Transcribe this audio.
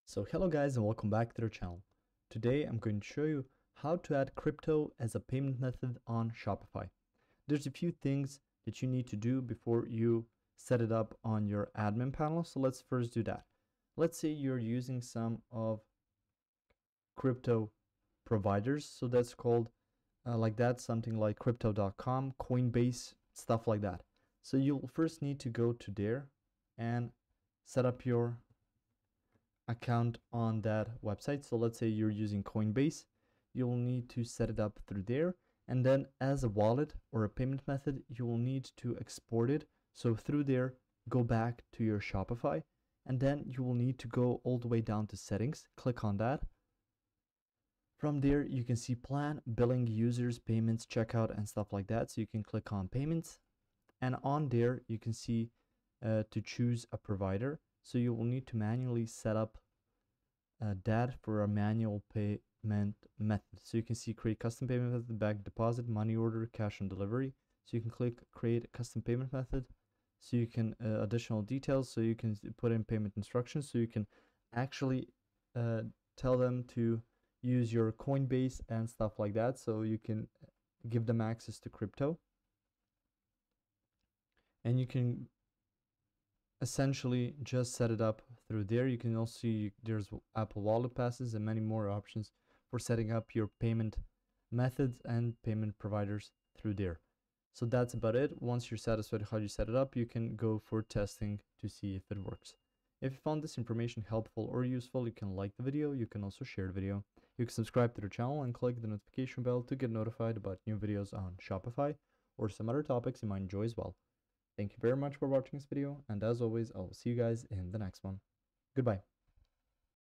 So hello guys and welcome back to the channel. Today I'm going to show you how to add crypto as a payment method on Shopify. There's a few things that you need to do before you set it up on your admin panel. So let's first do that. Let's say you're using some of crypto providers. So that's called something like crypto.com, Coinbase, stuff like that. So you'll first need to go to there and set up your account on that website. So let's say you're using Coinbase, you'll need to set it up through there. And then as a wallet or a payment method, you will need to export it. So through there, go back to your Shopify, and then you will need to go all the way down to settings, click on that. From there, you can see plan, billing, users, payments, checkout, and stuff like that. So you can click on payments, and on there, you can see to choose a provider. So you will need to manually set up that for a manual payment method. So you can see create custom payment method, bank deposit, money order, cash on delivery. So you can click create a custom payment method. So you can additional details. So you can put in payment instructions. So you can actually tell them to use your Coinbase and stuff like that. So you can give them access to crypto. And you can essentially just set it up through there. You can also see there's Apple Wallet passes and many more options for setting up your payment methods and payment providers through there. So that's about it. Once you're satisfied how you set it up, you can go for testing to see if it works. If you found this information helpful or useful, you can like the video. You can also share the video. You can subscribe to the channel and click the notification bell to get notified about new videos on Shopify or some other topics you might enjoy as well. Thank you very much for watching this video, and as always, I will see you guys in the next one. Goodbye.